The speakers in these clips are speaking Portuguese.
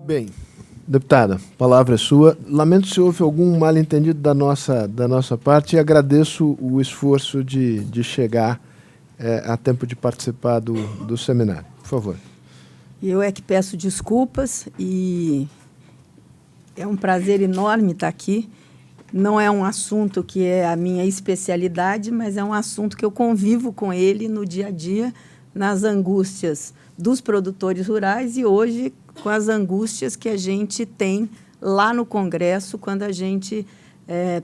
Bem, deputada, a palavra é sua. Lamento se houve algum mal-entendido da nossa parte e agradeço o esforço de chegar a tempo de participar do seminário. Por favor. Eu é que peço desculpas e é um prazer enorme estar aqui. Não é um assunto que é a minha especialidade, mas é um assunto que eu convivo com ele no dia a dia, nas angústias dos produtores rurais e hoje com as angústias que a gente tem lá no Congresso, quando a gente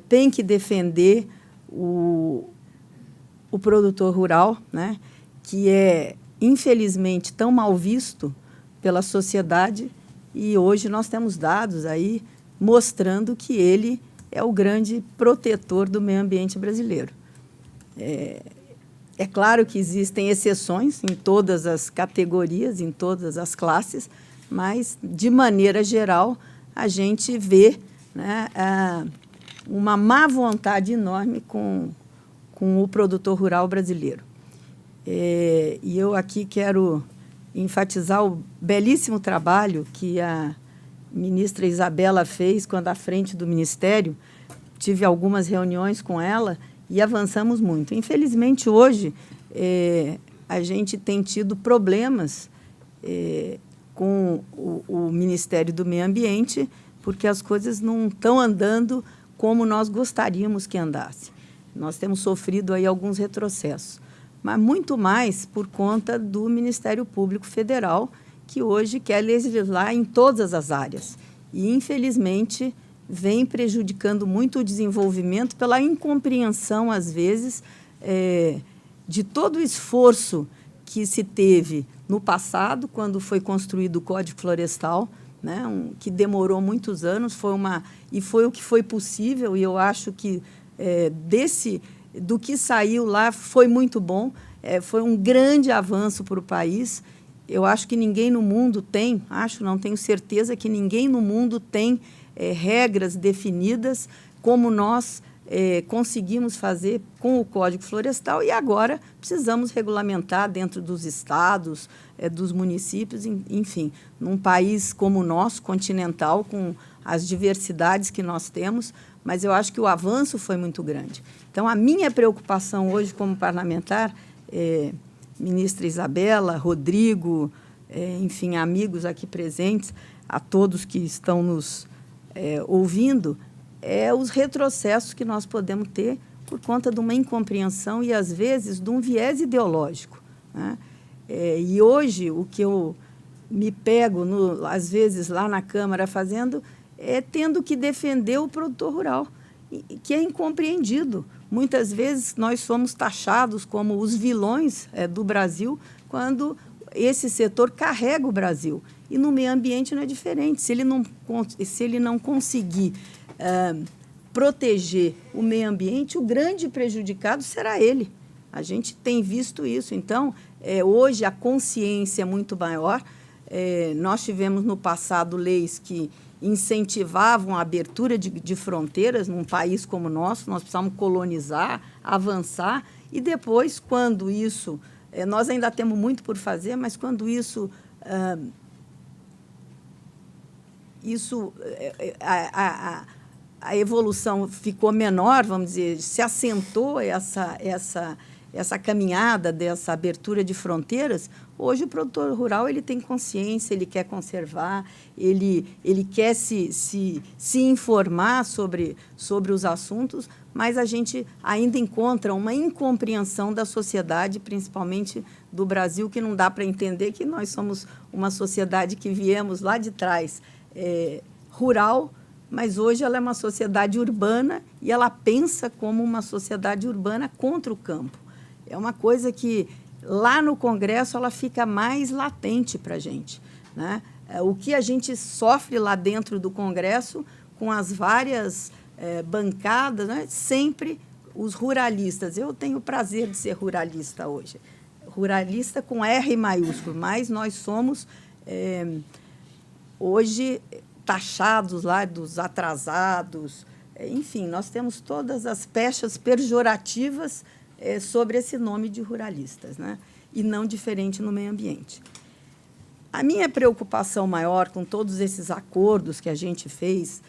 tem que defender o produtor rural, né, que é, infelizmente, tão mal visto pela sociedade, e hoje nós temos dados aí mostrando que ele é o grande protetor do meio ambiente brasileiro. É claro que existem exceções em todas as categorias, em todas as classes, mas, de maneira geral, a gente vê, né, uma má vontade enorme com o produtor rural brasileiro. E eu aqui quero enfatizar o belíssimo trabalho que a ministra Isabela fez quando, à frente do Ministério, tive algumas reuniões com ela e avançamos muito. Infelizmente, hoje, a gente tem tido problemas com o Ministério do Meio Ambiente, porque as coisas não estão andando como nós gostaríamos que andasse. Nós temos sofrido aí alguns retrocessos, mas muito mais por conta do Ministério Público Federal, que hoje quer legislar em todas as áreas. E, infelizmente, vem prejudicando muito o desenvolvimento pela incompreensão, às vezes, de todo o esforço que se teve no passado, quando foi construído o Código Florestal, né, que demorou muitos anos, e foi o que foi possível, e eu acho que do que saiu lá foi muito bom, foi um grande avanço para o país. Eu acho que ninguém no mundo tem, tenho certeza que ninguém no mundo tem regras definidas como nós conseguimos fazer com o Código Florestal, e agora precisamos regulamentar dentro dos estados, dos municípios, enfim, num país como o nosso, continental, com as diversidades que nós temos, mas eu acho que o avanço foi muito grande. Então, a minha preocupação hoje como parlamentar, ministra Isabela, Rodrigo, enfim, amigos aqui presentes, a todos que estão nos ouvindo, os retrocessos que nós podemos ter por conta de uma incompreensão e, às vezes, de um viés ideológico, né? E hoje, o que eu me pego, às vezes, lá na Câmara fazendo, tendo que defender o produtor rural, que é incompreendido. Muitas vezes, nós somos taxados como os vilões do Brasil, quando esse setor carrega o Brasil. E no meio ambiente não é diferente. Se ele não conseguir proteger o meio ambiente, o grande prejudicado será ele. A gente tem visto isso. Então, hoje a consciência é muito maior. Nós tivemos no passado leis que incentivavam a abertura de fronteiras num país como o nosso. Nós precisamos colonizar, avançar, e depois, quando isso... nós ainda temos muito por fazer, mas quando a evolução ficou menor, vamos dizer, se assentou essa caminhada dessa abertura de fronteiras, hoje o produtor rural ele tem consciência, ele quer conservar, ele quer se informar sobre os assuntos, mas a gente ainda encontra uma incompreensão da sociedade, principalmente do Brasil, que não dá para entender que nós somos uma sociedade que viemos lá de trás, rural, mas hoje ela é uma sociedade urbana e ela pensa como uma sociedade urbana contra o campo. É uma coisa que, lá no Congresso, ela fica mais latente para a gente, né? O que a gente sofre lá dentro do Congresso, com as várias bancadas, né? Sempre os ruralistas. Eu tenho o prazer de ser ruralista hoje. Ruralista com R maiúsculo, mas nós somos, hoje, taxados lá dos atrasados. Enfim, nós temos todas as pechas pejorativas sobre esse nome de ruralistas, né? E não diferente no meio ambiente. A minha preocupação maior com todos esses acordos que a gente fez,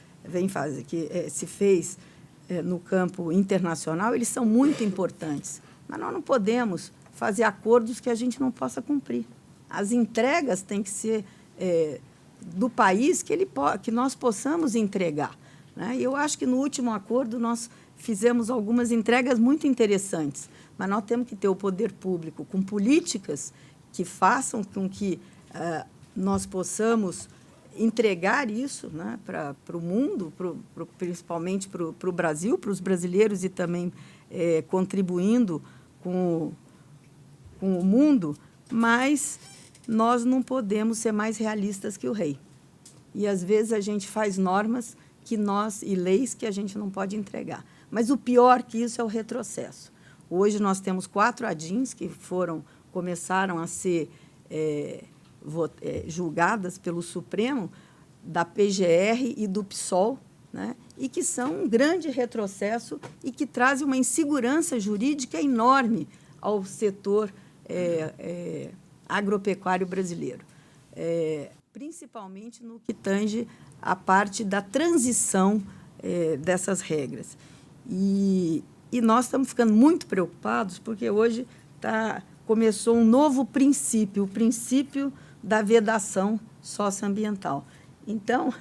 se fez no campo internacional, eles são muito importantes, mas nós não podemos fazer acordos que a gente não possa cumprir. As entregas têm que ser do país que nós possamos entregar, né? E eu acho que no último acordo nós fizemos algumas entregas muito interessantes, mas nós temos que ter o poder público com políticas que façam com que nós possamos entregar isso, né, para o mundo, principalmente para o Brasil, para os brasileiros, e também contribuindo com o mundo, mas nós não podemos ser mais realistas que o rei. E, às vezes, a gente faz normas e leis que a gente não pode entregar. Mas o pior que isso é o retrocesso. Hoje nós temos 4 ADINs que começaram a ser julgadas pelo Supremo, da PGR e do PSOL, né, e que são um grande retrocesso e que trazem uma insegurança jurídica enorme ao setor agropecuário brasileiro, principalmente no que tange a parte da transição dessas regras. E nós estamos ficando muito preocupados porque hoje começou um novo princípio, o princípio da vedação socioambiental. Então,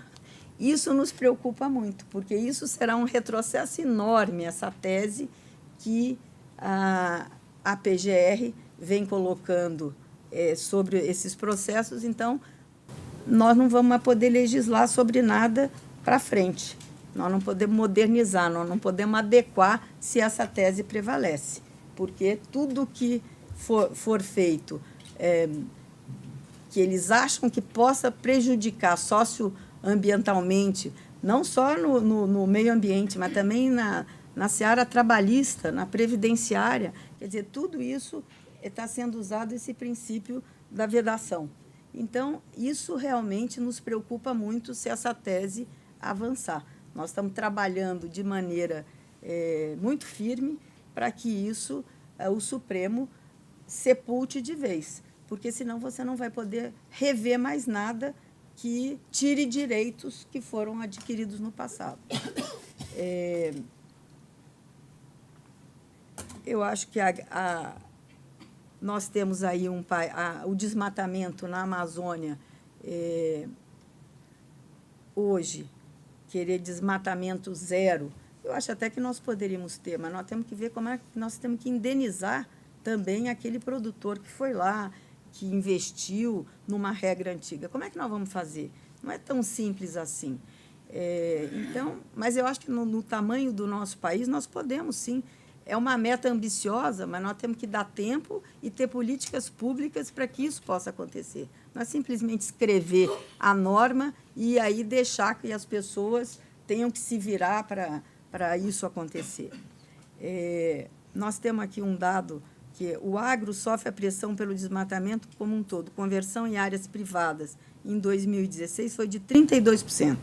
isso nos preocupa muito, porque isso será um retrocesso enorme, essa tese que a PGR vem colocando sobre esses processos. Então, nós não vamos poder legislar sobre nada para frente. Nós não podemos modernizar, nós não podemos adequar se essa tese prevalece, porque tudo que for feito que eles acham que possa prejudicar socioambientalmente, não só no meio ambiente, mas também na seara trabalhista, na previdenciária, quer dizer, tudo isso está sendo usado esse princípio da vedação. Então, isso realmente nos preocupa muito se essa tese avançar. Nós estamos trabalhando de maneira muito firme para que isso, o Supremo, sepulte de vez, porque senão você não vai poder rever mais nada que tire direitos que foram adquiridos no passado. Eu acho que nós temos aí o desmatamento na Amazônia. Hoje, querer desmatamento zero, eu acho até que nós poderíamos ter, mas nós temos que ver como é que nós temos que indenizar também aquele produtor que foi lá, que investiu numa regra antiga. Como é que nós vamos fazer? Não é tão simples assim. Então, mas eu acho que no tamanho do nosso país nós podemos, sim. É uma meta ambiciosa, mas nós temos que dar tempo e ter políticas públicas para que isso possa acontecer. Não é simplesmente escrever a norma e aí deixar que as pessoas tenham que se virar para isso acontecer. Nós temos aqui um dado que o agro sofre a pressão pelo desmatamento como um todo. Conversão em áreas privadas em 2016 foi de 32%,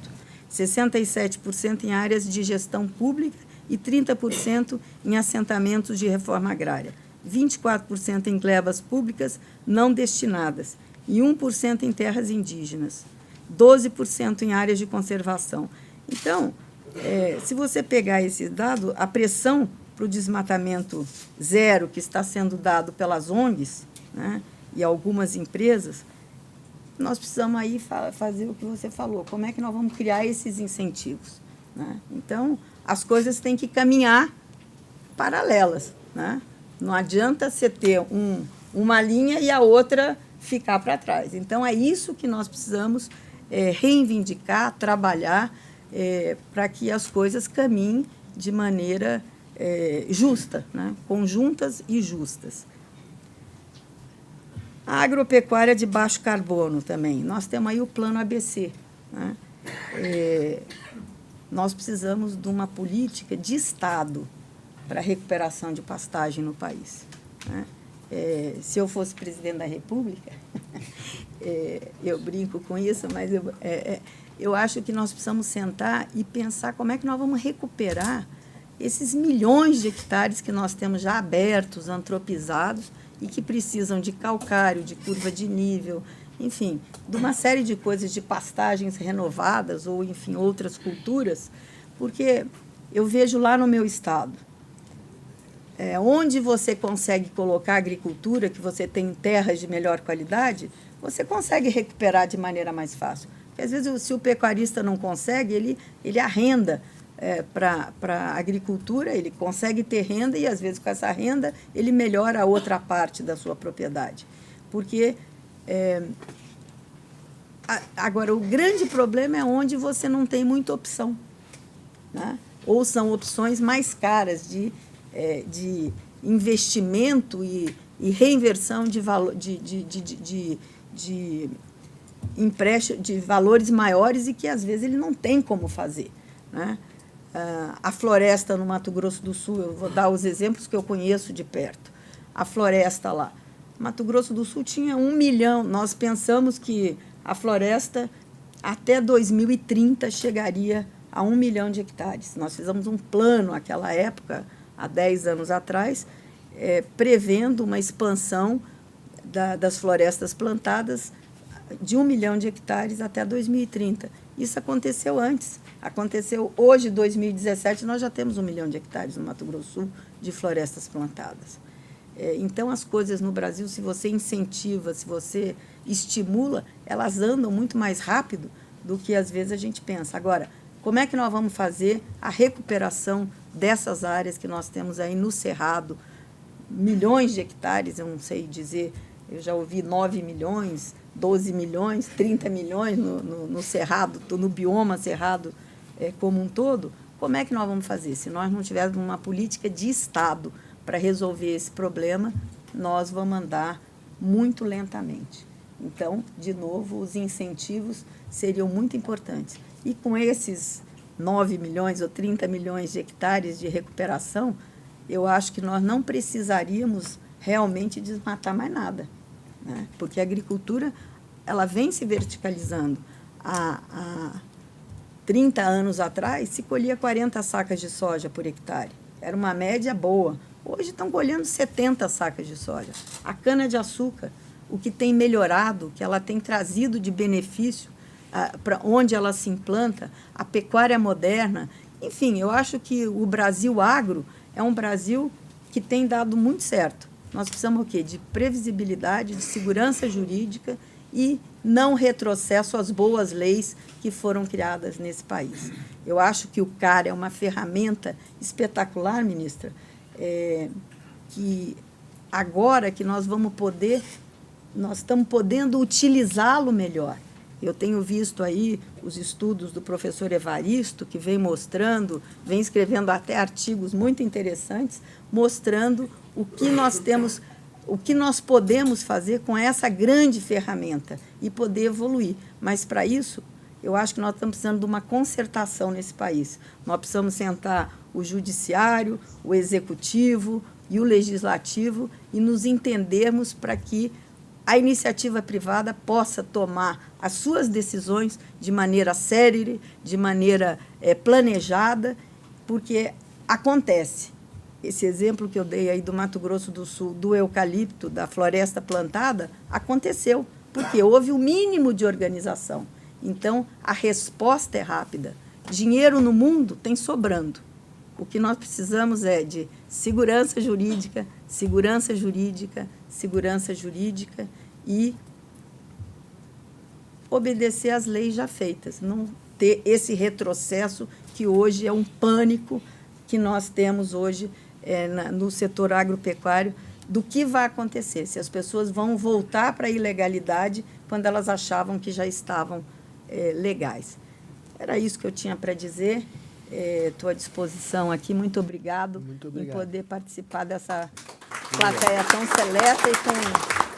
67% em áreas de gestão pública e 30% em assentamentos de reforma agrária, 24% em glebas públicas não destinadas e 1% em terras indígenas, 12% em áreas de conservação. Então, se você pegar esse dado, a pressão para o desmatamento zero que está sendo dado pelas ONGs, né, e algumas empresas, nós precisamos aí fazer o que você falou, como é que nós vamos criar esses incentivos, né? Então, as coisas têm que caminhar paralelas, né? Não adianta você ter uma linha e a outra ficar para trás. Então, é isso que nós precisamos reivindicar, trabalhar para que as coisas caminhem de maneira justa, né? Conjuntas e justas. A agropecuária de baixo carbono também. Nós temos aí o plano ABC, né? Nós precisamos de uma política de Estado para a recuperação de pastagem no país, né? Se eu fosse presidente da República, eu brinco com isso, mas eu acho que nós precisamos sentar e pensar como é que nós vamos recuperar esses milhões de hectares que nós temos já abertos, antropizados, e que precisam de calcário, de curva de nível, enfim, de uma série de coisas, de pastagens renovadas ou, enfim, outras culturas, porque eu vejo lá no meu estado, onde você consegue colocar agricultura, que você tem terras de melhor qualidade, você consegue recuperar de maneira mais fácil. Porque, às vezes, se o pecuarista não consegue, ele arrenda para a agricultura, ele consegue ter renda e, às vezes, com essa renda, ele melhora a outra parte da sua propriedade. Porque, agora, o grande problema é onde você não tem muita opção, né? Ou são opções mais caras de investimento e reinversão de valor, de empréstimo, de valores maiores e que, às vezes, ele não tem como fazer, né? A floresta no Mato Grosso do Sul, eu vou dar os exemplos que eu conheço de perto. A floresta lá. Mato Grosso do Sul tinha 1 milhão. Nós pensamos que a floresta, até 2030, chegaria a 1 milhão de hectares. Nós fizemos um plano, naquela época, há 10 anos atrás, prevendo uma expansão das florestas plantadas de 1 milhão de hectares até 2030. Isso aconteceu antes. Aconteceu hoje, 2017, nós já temos 1 milhão de hectares no Mato Grosso do Sul de florestas plantadas. Então, as coisas no Brasil, se você incentiva, se você estimula, elas andam muito mais rápido do que, às vezes, a gente pensa. Agora, como é que nós vamos fazer a recuperação dessas áreas que nós temos aí no Cerrado? Milhões de hectares, eu não sei dizer, eu já ouvi 9 milhões, 12 milhões, 30 milhões no Cerrado, no bioma Cerrado como um todo. Como é que nós vamos fazer? Se nós não tivermos uma política de Estado para resolver esse problema, nós vamos andar muito lentamente. Então, de novo, os incentivos seriam muito importantes. E com esses 9 milhões ou 30 milhões de hectares de recuperação, eu acho que nós não precisaríamos realmente desmatar mais nada, né? Porque a agricultura, ela vem se verticalizando. Há 30 anos atrás, se colhia 40 sacas de soja por hectare. Era uma média boa. Hoje estão colhendo 70 sacas de soja. A cana-de-açúcar, o que tem melhorado, o que ela tem trazido de benefício para onde ela se implanta, a pecuária moderna. Enfim, eu acho que o Brasil agro é um Brasil que tem dado muito certo. Nós precisamos o quê? De previsibilidade, de segurança jurídica e não retrocesso às boas leis que foram criadas nesse país. Eu acho que o CAR é uma ferramenta espetacular, ministra, que agora que nós estamos podendo utilizá-lo melhor. Eu tenho visto aí os estudos do professor Evaristo, que vem mostrando, vem escrevendo até artigos muito interessantes, mostrando o que nós temos, o que nós podemos fazer com essa grande ferramenta e poder evoluir. Mas, para isso, eu acho que nós estamos precisando de uma concertação nesse país. Nós precisamos sentar o judiciário, o executivo e o legislativo e nos entendermos para que a iniciativa privada possa tomar as suas decisões de maneira séria, de maneira planejada, porque acontece. Esse exemplo que eu dei aí do Mato Grosso do Sul, do eucalipto, da floresta plantada, aconteceu, porque houve o mínimo de organização. Então, a resposta é rápida. Dinheiro no mundo tem sobrando. O que nós precisamos é de segurança jurídica, segurança jurídica, segurança jurídica e obedecer às leis já feitas, não ter esse retrocesso que hoje é um pânico que nós temos hoje no setor agropecuário, do que vai acontecer, se as pessoas vão voltar para a ilegalidade quando elas achavam que já estavam legais. Era isso que eu tinha para dizer. Estou à disposição aqui. Muito obrigado, Muito obrigado em poder participar dessa plateia tão seleta e com